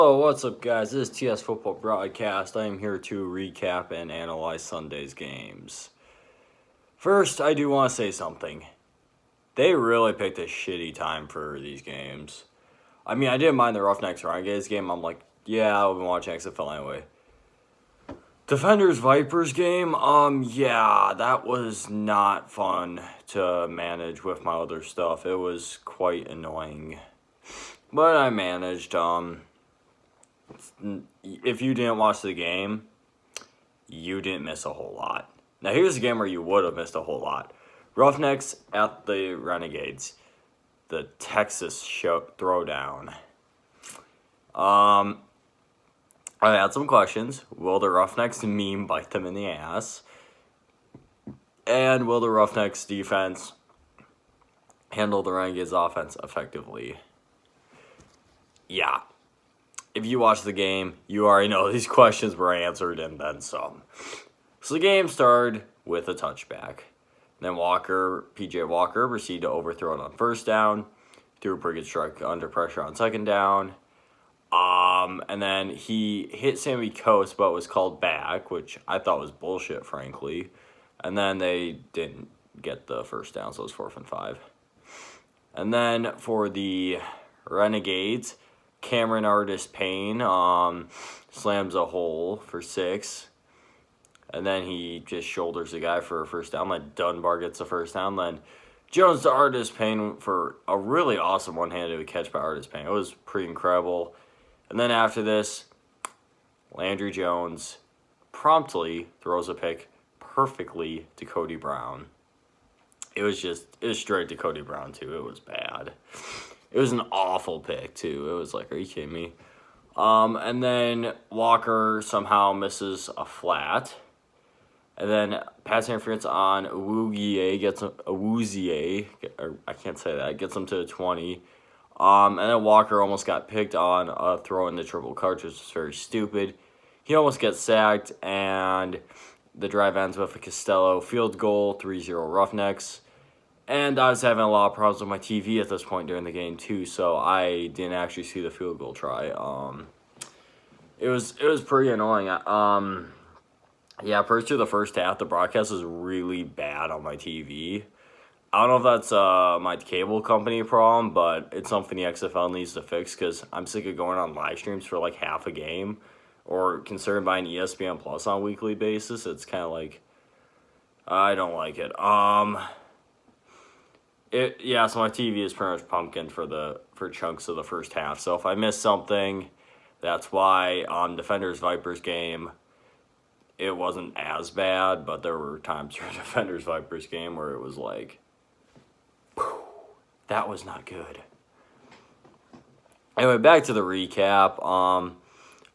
Hello, what's up, guys? This is TS Football Broadcast. I am here to recap and analyze Sunday's games. First, I do want to say something. They really picked a shitty time for these games. I mean, I didn't mind the Roughnecks Renegades game. I'm like, yeah, I'll be watching XFL anyway. Defenders Vipers game, yeah, that was not fun to manage with my other stuff. It was quite annoying. But I managed, if you didn't watch the game, you didn't miss a whole lot. Now, here's a game where you would have missed a whole lot. Roughnecks at the Renegades. The Texas throwdown. I had some questions. Will the Roughnecks meme bite them in the ass? And will the Roughnecks defense handle the Renegades offense effectively? Yeah. If you watch the game, you already know these questions were answered and then some. So the game started with a touchback. Then PJ Walker, proceeded to overthrow it on first down. Threw a pretty good strike under pressure on second down. And then he hit Sammy Coates, but was called back, which I thought was bullshit, frankly. And then they didn't get the first down, so it was 4th and 5. And then for the Renegades, Cameron Artis-Payne slams a hole for 6. And then he just shoulders the guy for a first down. Then Dunbar gets the first down. Then Jones to Artis-Payne for a really awesome one-handed catch by Artis-Payne. It was pretty incredible. And then after this, Landry Jones promptly throws a pick perfectly to Cody Brown. It was straight to Cody Brown, too. It was bad. It was an awful pick, too. It was like, are you kidding me? And then Walker somehow misses a flat. And then pass interference on Awuzie gets him to the 20. And then Walker almost got picked on a throw in the triple coverage, which was very stupid. He almost gets sacked, and the drive ends with a Costello field goal, 3-0 Roughnecks. And I was having a lot of problems with my TV at this point during the game, too, so I didn't actually see the field goal try. It was pretty annoying. First through the first half, the broadcast was really bad on my TV. I don't know if that's my cable company problem, but it's something the XFL needs to fix because I'm sick of going on live streams for like half a game or considering buying ESPN Plus on a weekly basis. It's kind of like, I don't like it. So my TV is pretty much pumpkin for chunks of the first half. So if I miss something, that's why on Defenders Vipers game, it wasn't as bad, but there were times for Defenders Vipers game where it was like, that was not good. Anyway, back to the recap.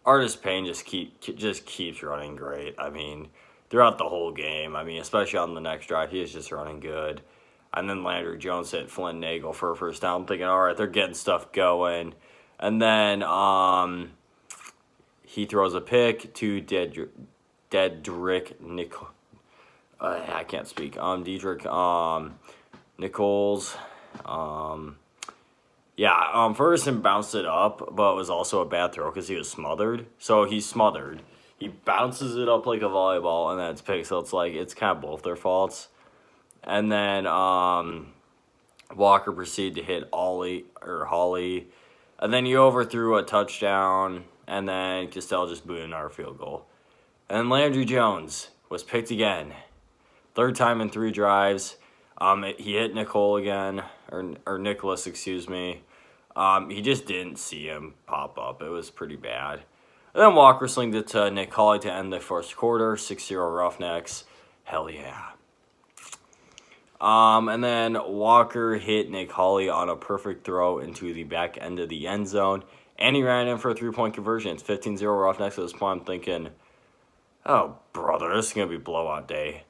Artis-Payne just keeps running great. I mean, throughout the whole game. I mean, especially on the next drive, he is just running good. And then Landry Jones hit Flynn Nagel for a first down. I'm thinking, all right, they're getting stuff going. And then he throws a pick to Dedrick Nicol. I can't speak. Dedrick Nichols. Ferguson bounced it up, but it was also a bad throw because he was smothered. So he's smothered. He bounces it up like a volleyball, and then it's picked. So it's like, it's kind of both their faults. And then Walker proceeded to hit Holly. And then he overthrew a touchdown, and then Costello just booted another field goal. And Landry Jones was picked again. 3rd time in 3 drives. He hit Nicole again, or Nicholas, excuse me. He just didn't see him pop up. It was pretty bad. And then Walker slinged it to Nick Hawley to end the first quarter, 6-0 Roughnecks. Hell yeah. And then Walker hit Nick Hawley on a perfect throw into the back end of the end zone. And he ran in for a 3-point conversion. It's 15-0 Roughnecks. At this point, I'm thinking, oh, brother, this is going to be blowout day.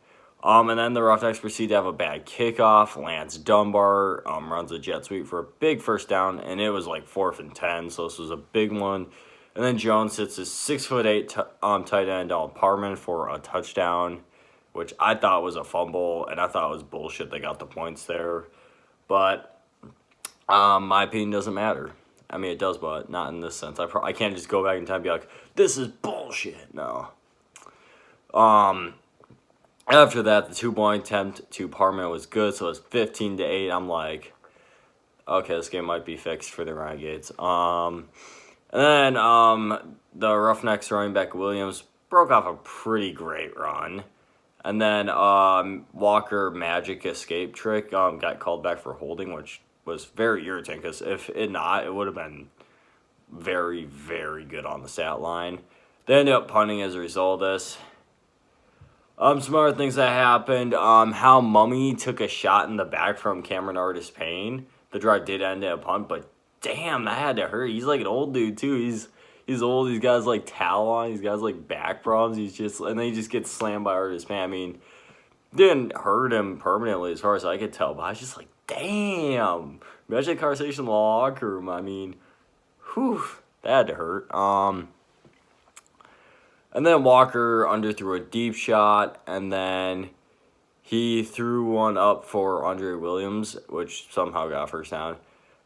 And then the Roughnecks proceed to have a bad kickoff. Lance Dunbar runs a jet sweep for a big first down, and it was like 4th and 10, so this was a big one. And then Jones hits his 6'8" tight end Donald Parman for a touchdown, which I thought was a fumble, and I thought it was bullshit they got the points there. But my opinion doesn't matter. I mean, it does, but not in this sense. I can't just go back in time and be like, this is bullshit. No. After that, the 2-point attempt to Parman was good, so it was 15-8. I'm like, okay, this game might be fixed for the Renegades. And then the Roughnecks running back Williams broke off a pretty great run. And then Walker magic escape trick got called back for holding, which was very irritating because if it not, it would have been very, very good on the stat line. They ended up punting as a result of this. Some other things that happened. How Mummy took a shot in the back from Cameron Artis Payne. The drive did end in a punt, but damn, that had to hurt. He's like an old dude too. He's old. He's got his like towel on. He's got his like back problems. And then he just gets slammed by Artis Payne. I mean, didn't hurt him permanently as far as I could tell, but I was just like, damn. Imagine the conversation in the locker room. I mean, whew, that had to hurt. And then Walker underthrew a deep shot, and then he threw one up for Andre Williams, which somehow got first down.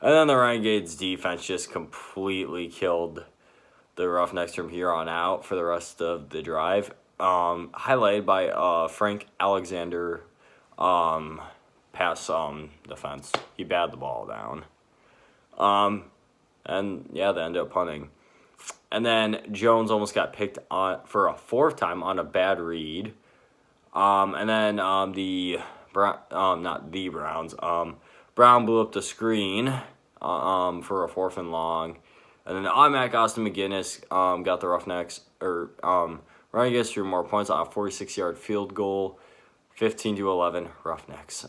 And then the Renegades defense just completely killed the Roughnecks from here on out for the rest of the drive. Highlighted by Frank Alexander pass defense. He batted the ball down. And yeah, they ended up punting. And then Jones almost got picked on for a fourth time on a bad read. And then Browns. Brown blew up the screen for a 4th and long. And then automatic Austin McGinnis got the Roughnecks, Renegades threw more points on a 46-yard field goal, 15-11 Roughnecks.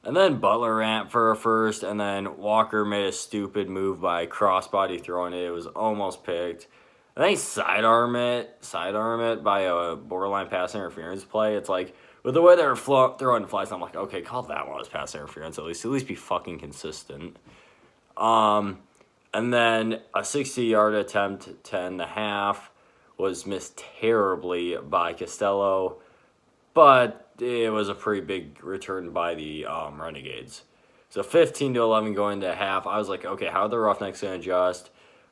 And then Butler ran for a first, and then Walker made a stupid move by crossbody throwing it. It was almost picked. And then he sidearm it by a borderline pass interference play. It's like, with the way they were throwing flies, I'm like, okay, call that one as pass interference at least be fucking consistent. And then a 60-yard attempt, 10.5, was missed terribly by Costello, but it was a pretty big return by the Renegades. So 15-11 going to half. I was like, okay, how are the Roughnecks going to adjust?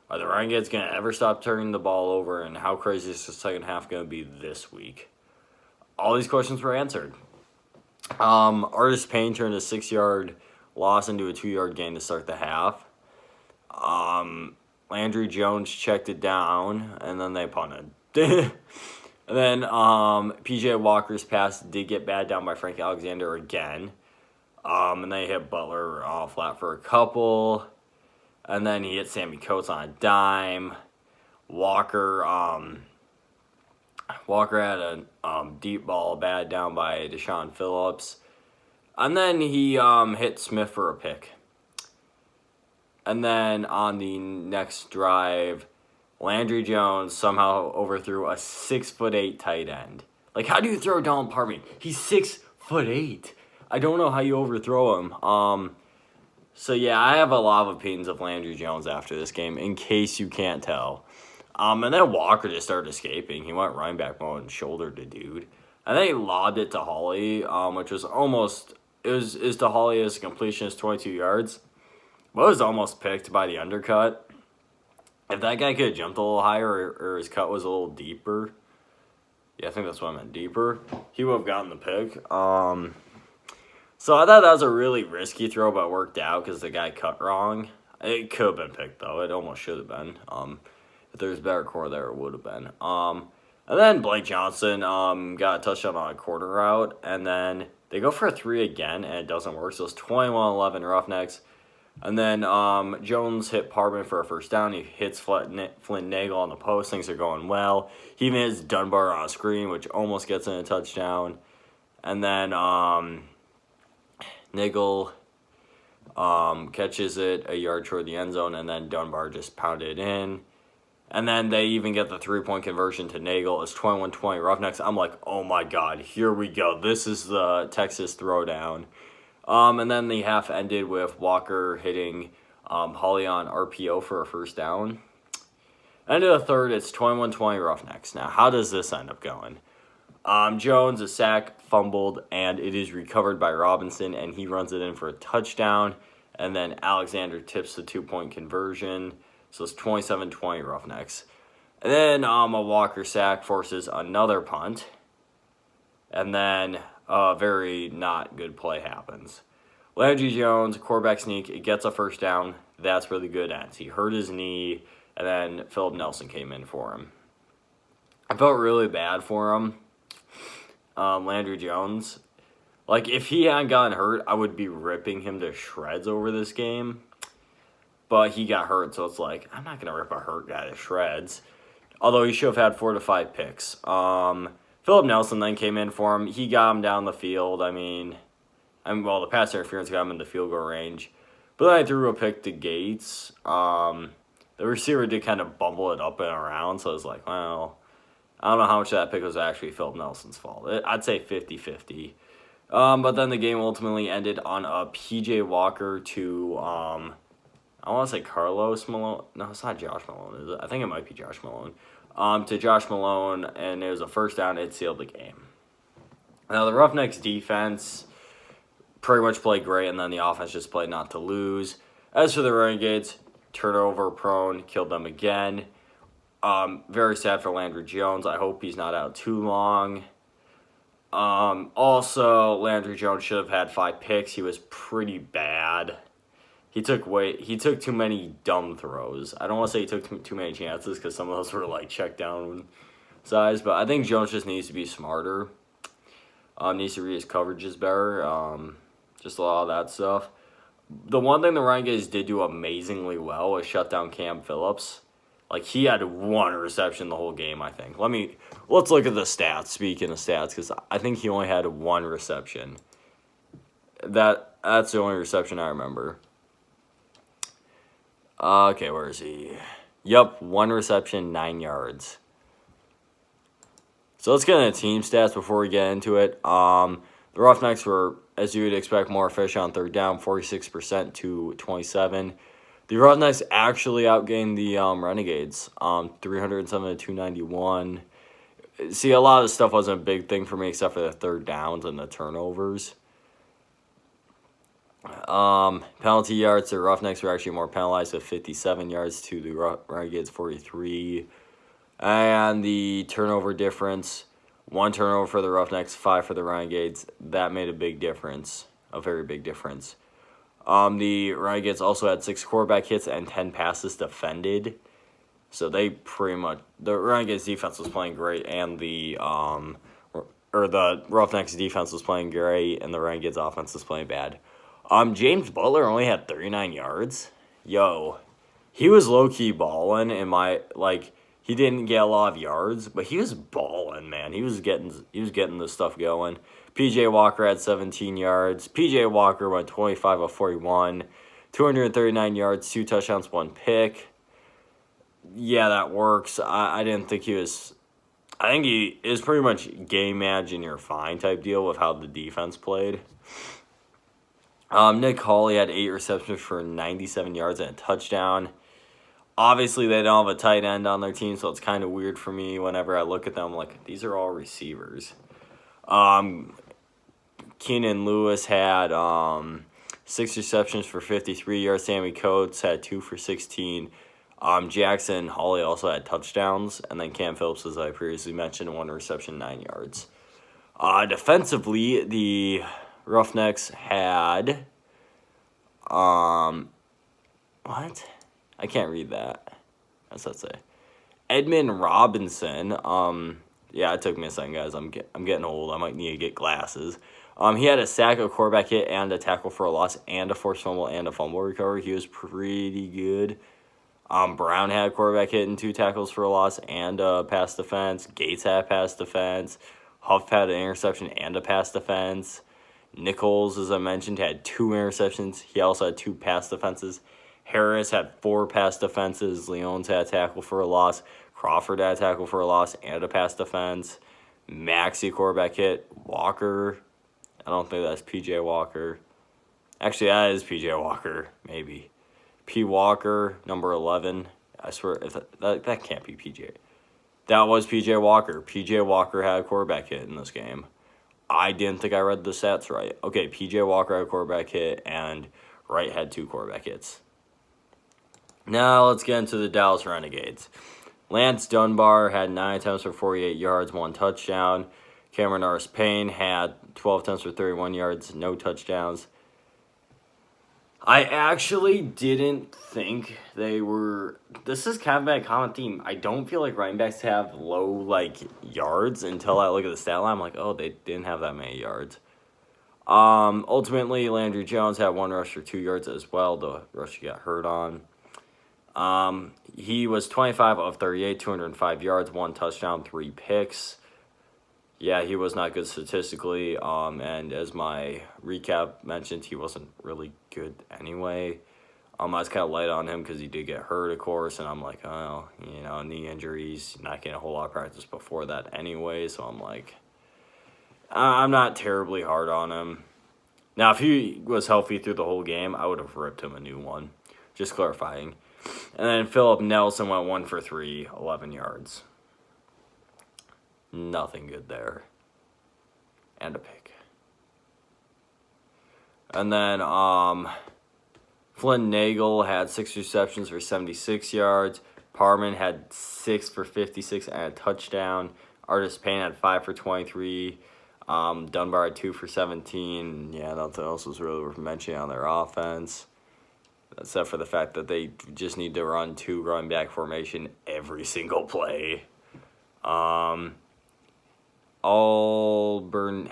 Are the Renegades going to ever stop turning the ball over? And how crazy is the second half going to be this week? All these questions were answered. Artis Payne turned a 6-yard loss into a 2-yard gain to start the half. Landry Jones checked it down, and then they punted. And then P.J. Walker's pass did get batted down by Frank Alexander again. And they hit Butler flat for a couple. And then he hit Sammy Coates on a dime. Walker had a deep ball batted down by Deshaun Phillips. And then he hit Smith for a pick. And then on the next drive, Landry Jones somehow overthrew a 6'8" tight end. Like, how do you throw Donald Parman? He's 6'8". I don't know how you overthrow him. So yeah, I have a lot of opinions of Landry Jones after this game, in case you can't tell. And then Walker just started escaping. He went running back mode and shouldered the dude. And then he lobbed it to Hawley, which was almost, is to Hawley as a completion is 22 yards. But it was almost picked by the undercut. If that guy could have jumped a little higher or his cut was a little deeper, yeah, I think that's what I meant, deeper, he would have gotten the pick. So I thought that was a really risky throw, but it worked out because the guy cut wrong. It could have been picked, though. It almost should have been. If there was better core there, it would have been. And then Blake Johnson got a touchdown on a quarter route, and then they go for a 3 again, and it doesn't work. So it's 21-11 Roughnecks. And then Jones hit Parman for a first down. He hits Flint Nagel on the post. Things are going well. He even hits Dunbar on a screen, which almost gets in a touchdown. And then Nagel catches it a yard toward the end zone, and then Dunbar just pounded it in. And then they even get the 3-point conversion to Nagel. It's 21-20 Roughnecks. I'm like, oh my God, here we go. This is the Texas throwdown. And then the half ended with Walker hitting Hawley on RPO for a first down. End of the third, it's 21-20 Roughnecks. Now, how does this end up going? Jones, a sack, fumbled, and it is recovered by Robinson, and he runs it in for a touchdown. And then Alexander tips the 2-point conversion. So it's 27-20 Roughnecks. And then a Walker sack forces another punt. And then a very not good play happens. Landry Jones, quarterback sneak, it gets a first down. That's really good ends. He hurt his knee, and then Philip Nelson came in for him. I felt really bad for him. Landry Jones. Like, if he hadn't gotten hurt, I would be ripping him to shreds over this game. But he got hurt, so it's like, I'm not going to rip a hurt guy to shreds. Although he should have had 4 to 5 picks. Philip Nelson then came in for him. He got him down the field. Well, the pass interference got him in the field goal range. But then I threw a pick to Gates. The receiver did kind of bumble it up and around, so I was like, well, I don't know how much of that pick was actually Philip Nelson's fault. I'd say 50-50. But then the game ultimately ended on a P.J. Walker to, I want to say Carlos Malone. No, it's not Josh Malone, is it? I think it might be Josh Malone. To Josh Malone, and it was a first down. It sealed the game. Now, the Roughnecks defense pretty much played great, and then the offense just played not to lose. As for the Renegades, turnover prone, killed them again. Very sad for Landry Jones. I hope he's not out too long. Also, Landry Jones should have had 5 picks. He was pretty bad. He took too many dumb throws. I don't want to say he took too many chances because some of those were like check down size, but I think Jones just needs to be smarter. Needs to read his coverages better. Just a lot of that stuff. The one thing the Renegades did do amazingly well was shut down Cam Phillips. Like, he had 1 reception the whole game, I think. Let's look at the stats, speaking of stats, because I think he only had 1 reception. That's the only reception I remember. Okay, where is he? Yep, 1 reception, 9 yards. So let's get into team stats before we get into it. The Roughnecks were, as you would expect, more efficient on third down, 46% to 27%. The Roughnecks actually outgained the Renegades, 307 to 291. See, a lot of the stuff wasn't a big thing for me except for the third downs and the turnovers. Penalty yards, the Roughnecks were actually more penalized with 57 yards to the Renegades 43. And the turnover difference, 1 turnover for the Roughnecks, 5 for the Renegades. That made a big difference, a very big difference. The Renegades also had 6 quarterback hits and 10 passes defended. So they the Renegades defense was playing great, and the Roughnecks defense was playing great, and the Renegades offense was playing bad. James Butler only had 39 yards. Yo, he was low-key balling he didn't get a lot of yards, but he was balling, man. He was getting this stuff going. P.J. Walker had 17 yards. P.J. Walker went 25 of 41, 239 yards, 2 touchdowns, 1 pick. Yeah, that works. I didn't think he was... I think he is pretty much game manage and you're fine type deal with how the defense played. Nick Hawley had 8 receptions for 97 yards and a touchdown. Obviously, they don't have a tight end on their team, so it's kind of weird for me whenever I look at them. Like, these are all receivers. Keenan Lewis had 6 receptions for 53 yards. Sammy Coates had 2 for 16. Jackson Hawley also had touchdowns. And then Cam Phillips, as I previously mentioned, 1 reception, 9 yards. Defensively, the Roughnecks had... what? I can't read that. What's that say? Edmund Robinson. Yeah, it took me a second, guys. I'm getting old. I might need to get glasses. He had a sack, a quarterback hit, and a tackle for a loss, and a forced fumble, and a fumble recovery. He was pretty good. Brown had a quarterback hit and 2 tackles for a loss, and a pass defense. Gates had a pass defense. Huff had an interception and a pass defense. Nichols, as I mentioned, had 2 interceptions. He also had 2 pass defenses. Harris had 4 pass defenses. Leones had a tackle for a loss. Crawford had a tackle for a loss and a pass defense. Maxey quarterback hit. Walker. I don't think that's P.J. Walker. Actually, that is P.J. Walker, maybe. P. Walker, number 11. I swear, that can't be P.J. That was P.J. Walker. P.J. Walker had a quarterback hit in this game. I didn't think I read the stats right. Okay, P.J. Walker had a quarterback hit, and Wright had 2 quarterback hits. Now let's get into the Dallas Renegades. Lance Dunbar had 9 attempts for 48 yards, 1 touchdown. Cameron Norris-Payne had 12 attempts for 31 yards, no touchdowns. I actually didn't think they were... This is kind of a common theme. I don't feel like running backs have low, yards until I look at the stat line. I'm like, oh, they didn't have that many yards. Ultimately, Landry Jones had 1 rush for 2 yards as well. The rush he got hurt on. He was 25 of 38, 205 yards, 1 touchdown, 3 picks. Yeah, he was not good statistically, and as my recap mentioned, he wasn't really good anyway. I was kind of light on him because he did get hurt, of course, and I'm like, oh, knee injuries, not getting a whole lot of practice before that anyway, so I'm like, I'm not terribly hard on him. Now, if he was healthy through the whole game, I would have ripped him a new one, just clarifying. And then Philip Nelson went 1 for 3, 11 yards. Nothing good there. And a pick. And then Flynn Nagel had 6 receptions for 76 yards. Parman had 6 for 56 and a touchdown. Artis Payne had 5 for 23. Dunbar had 2 for 17. Yeah, nothing else was really worth mentioning on their offense, except for the fact that they just need to run 2 running back formation every single play. Abernathy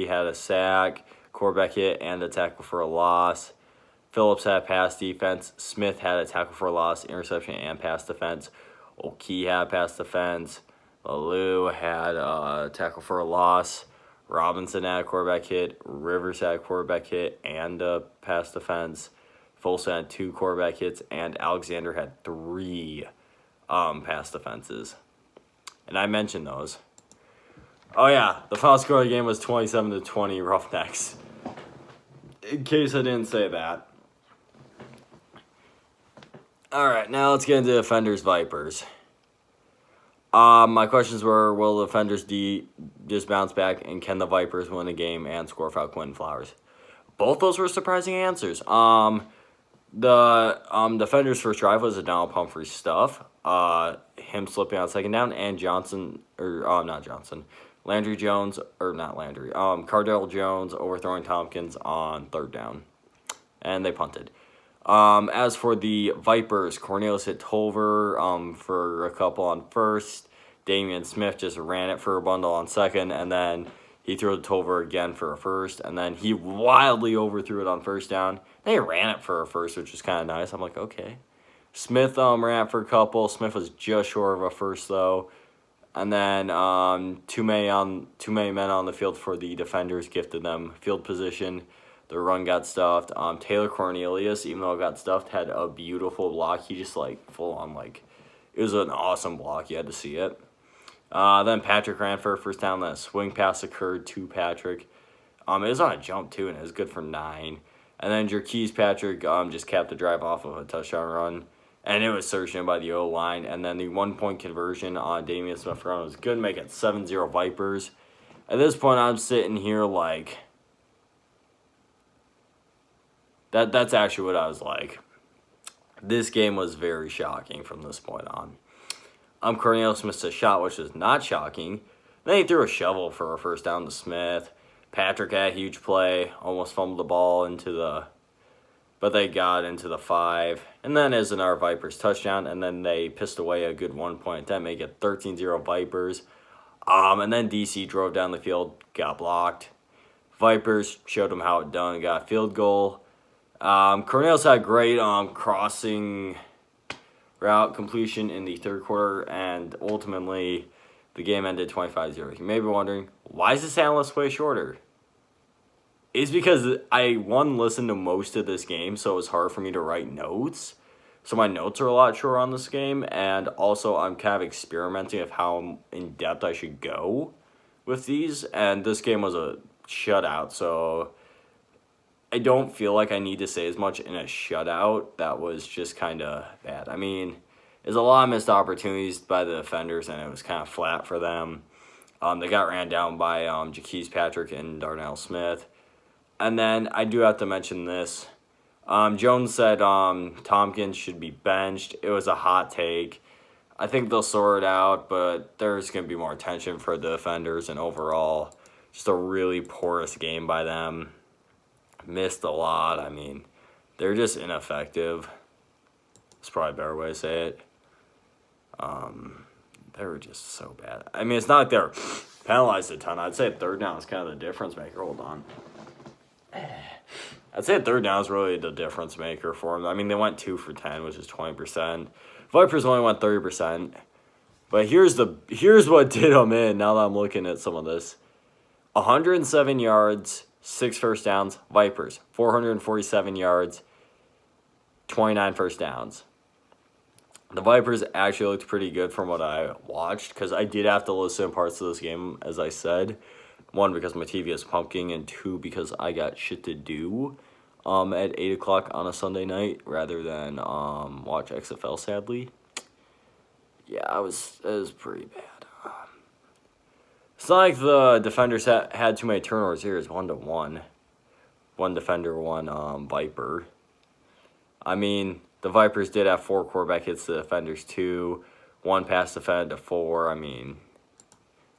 had a sack, quarterback hit, and a tackle for a loss. Phillips had pass defense. Smith had a tackle for a loss, interception, and pass defense. O'Kee had pass defense. Lalu had a tackle for a loss. Robinson had a quarterback hit. Rivers had a quarterback hit and a pass defense. Folson had 2 quarterback hits, and Alexander had 3 pass defenses. And I mentioned those. Oh, yeah, the final score of the game was 27-20 Roughnecks. In case I didn't say that. All right, now let's get into Defenders Vipers. My questions were, will the Defenders just bounce back, and can the Vipers win the game and score without Quentin Flowers? Both those were surprising answers. The Defenders' first drive was a Donald Pumphrey stuff. Him slipping on second down, and Landry Jones, or not Landry, Cardell Jones overthrowing Tompkins on third down. And they punted. As for the Vipers, Cornelius hit Tolver for a couple on first. Damian Smith just ran it for a bundle on second, and then he threw it to Tolver again for a first, and then he wildly overthrew it on first down. They ran it for a first, which was kind of nice. I'm like, okay. Smith ran it for a couple. Smith was just short of a first, though. And then too many men on the field for the Defenders gifted them field position. The run got stuffed. Taylor Cornelius, even though it got stuffed, had a beautiful block. He just, full on, it was an awesome block. You had to see it. Then Patrick ran for a first down. Then a swing pass occurred to Patrick. It was on a jump, too, and it was good for 9. And then Jerkees Patrick just capped the drive off of a touchdown run. And it was searched in by the O-line. And then the 1-point conversion on Damian Smith run was good, make it 7-0 Vipers. At this point, I'm sitting here that's actually what I was like. This game was very shocking from this point on. Cornelius missed a shot, which is not shocking. Then he threw a shovel for a first down to Smith. Patrick had a huge play, almost fumbled the ball but they got into the 5. And then as another Vipers touchdown, and then they pissed away a good 1-point attempt, make it 13-0 Vipers. And then DC drove down the field, got blocked. Vipers showed them how it done, got a field goal. Cornelius had a great crossing route completion in the third quarter, and ultimately the game ended 25-0. You may be wondering, why is this analyst way shorter? It's because I, listened to most of this game, so it was hard for me to write notes. So my notes are a lot shorter on this game, and also I'm kind of experimenting of how in-depth I should go with these. And this game was a shutout, so I don't feel like I need to say as much in a shutout. That was just kind of bad. I mean, there's a lot of missed opportunities by the Defenders, and it was kind of flat for them. They got ran down by Jerkees Patrick and Darnell Smith. And then I do have to mention this. Jones said Tompkins should be benched. It was a hot take. I think they'll sort it out, but there's going to be more attention for the defenders, and overall, just a really porous game by them. Missed a lot. I mean, they're just ineffective. That's probably a better way to say it. They were just so bad. I mean, it's not like they're penalized a ton. I'd say third down is kind of the difference maker. Hold on. I'd say third down is really the difference maker for them. I mean, they went 2 for 10, which is 20%. Vipers only went 30%. But here's what did them in now that I'm looking at some of this. 107 yards, 6 first downs. Vipers, 447 yards, 29 first downs. The Vipers actually looked pretty good from what I watched, because I did have to listen to parts of this game, as I said. 1, because my TV is pumpking, and 2, because I got shit to do at 8 o'clock on a Sunday night rather than watch XFL, sadly. Yeah, it was pretty bad. It's not like the defenders had too many turnovers here. It's 1-1. One defender, one Viper. I mean, the Vipers did have 4 quarterback hits to the defenders, 2. 1 pass defended to 4. I mean,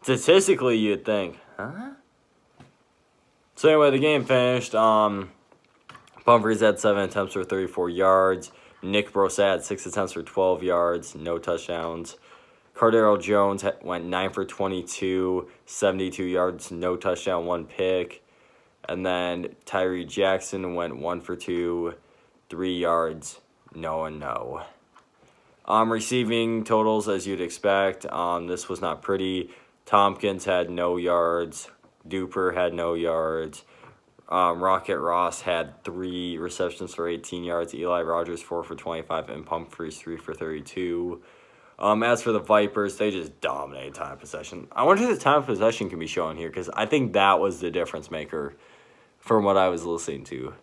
statistically, you'd think, huh? So anyway, the game finished. Humphries had 7 attempts for 34 yards. Nick Brossat had 6 attempts for 12 yards, no touchdowns. Cardero Jones went 9 for 22, 72 yards, no touchdown, 1 pick. And then Tyree Jackson went 1 for 2, 3 yards, no and no. Receiving totals, as you'd expect, this was not pretty. Tompkins had no yards. Duper had no yards. Rocket Ross had 3 receptions for 18 yards. Eli Rogers, 4 for 25. And Humphries, 3 for 32. As for the Vipers, they just dominated time of possession. I wonder if the time of possession can be shown here, because I think that was the difference maker from what I was listening to.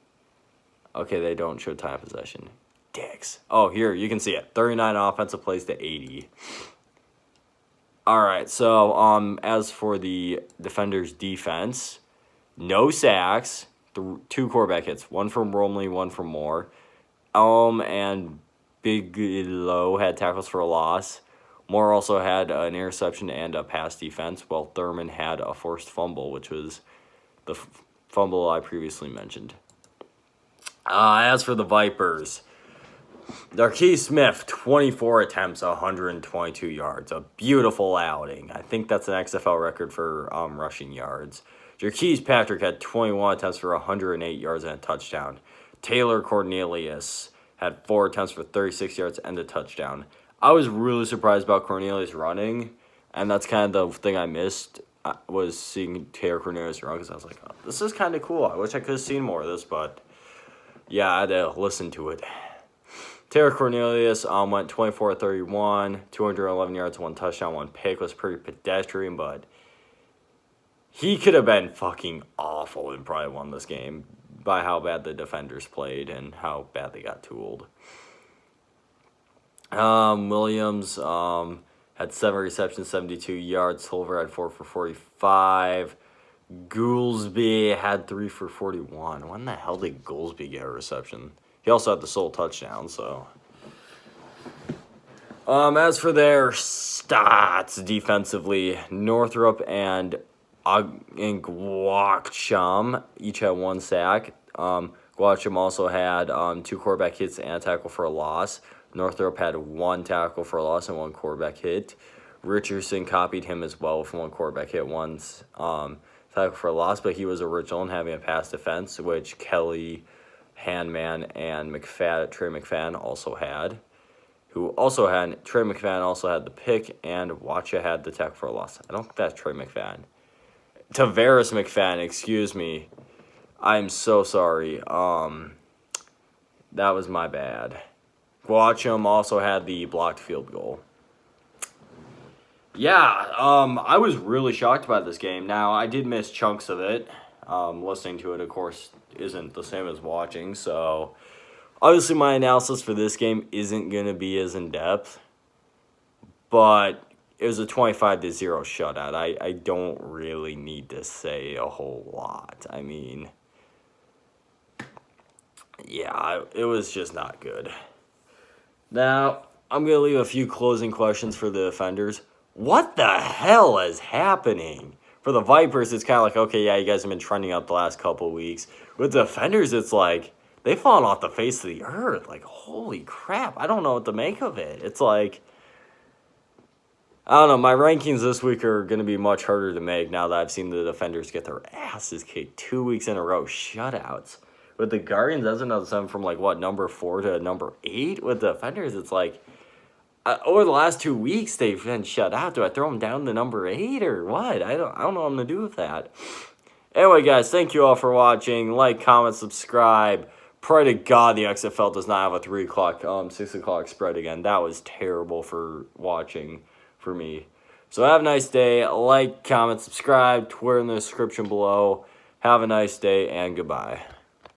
Okay, they don't show time of possession. Dicks. Oh, here, you can see it. 39 offensive plays to 80. All right, so as for the defenders' defense, no sacks, 2 quarterback hits, 1 from Bromley, 1 from Moore. And Bigelow had tackles for a loss. Moore also had an interception and a pass defense, while Thurman had a forced fumble, which was the fumble I previously mentioned. As for the Vipers, Darquise Smith, 24 attempts, 122 yards. A beautiful outing. I think that's an XFL record for rushing yards. Jarquise Patrick had 21 attempts for 108 yards and a touchdown. Taylor Cornelius had 4 attempts for 36 yards and a touchdown. I was really surprised about Cornelius running, and that's kind of the thing I missed, was seeing Taylor Cornelius run, because I was like, oh, this is kind of cool. I wish I could have seen more of this, but yeah, I had to listen to it. Taylor Cornelius went 24-31, 211 yards, 1 touchdown, 1 pick. Was pretty pedestrian, but he could have been fucking awful and probably won this game by how bad the defenders played and how bad they got tooled. Williams had 7 receptions, 72 yards. Silver had 4 for 45. Goolsby had 3 for 41. When the hell did Goolsby get a reception? He also had the sole touchdown, so. As for their stats defensively, Northrop and Guacham each had 1 sack. Guacham also had 2 quarterback hits and a tackle for a loss. Northrop had 1 tackle for a loss and 1 quarterback hit. Richardson copied him as well with 1 quarterback hit, 1 tackle for a loss, but he was original in having a pass defense, which Kelly, Handman, and Trey McFadden also had. Trey McFadden also had the pick, and Watcha had the tackle for a loss. I don't think that's Trey McFadden. Tavares McFadden, excuse me. I'm so sorry. That was my bad. Guacham also had the blocked field goal. Yeah, I was really shocked by this game. Now, I did miss chunks of it. Listening to it, of course, isn't the same as watching, so obviously my analysis for this game isn't going to be as in-depth, but it was a 25-0 shutout. I don't really need to say a whole lot. I mean, Yeah, it was just not good. Now, I'm going to leave a few closing questions for the defenders. What the hell is happening? For the Vipers, it's kind of like, okay, yeah, you guys have been trending up the last couple of weeks. With the defenders, it's like, they've fallen off the face of the earth. Like, holy crap, I don't know what to make of it. It's like, I don't know, my rankings this week are going to be much harder to make now that I've seen the defenders get their asses kicked 2 weeks in a row, shutouts. With the Guardians, that's another time from, like, what, number 4 to number 8? With the defenders, it's like, over the last 2 weeks, they've been shut out. Do I throw them down to number 8 or what? I don't know what I'm going to do with that. Anyway, guys, thank you all for watching. Like, comment, subscribe. Pray to God the XFL does not have a 3 o'clock, 6 o'clock spread again. That was terrible for watching for me. So have a nice day. Like, comment, subscribe. Twitter in the description below. Have a nice day, and goodbye.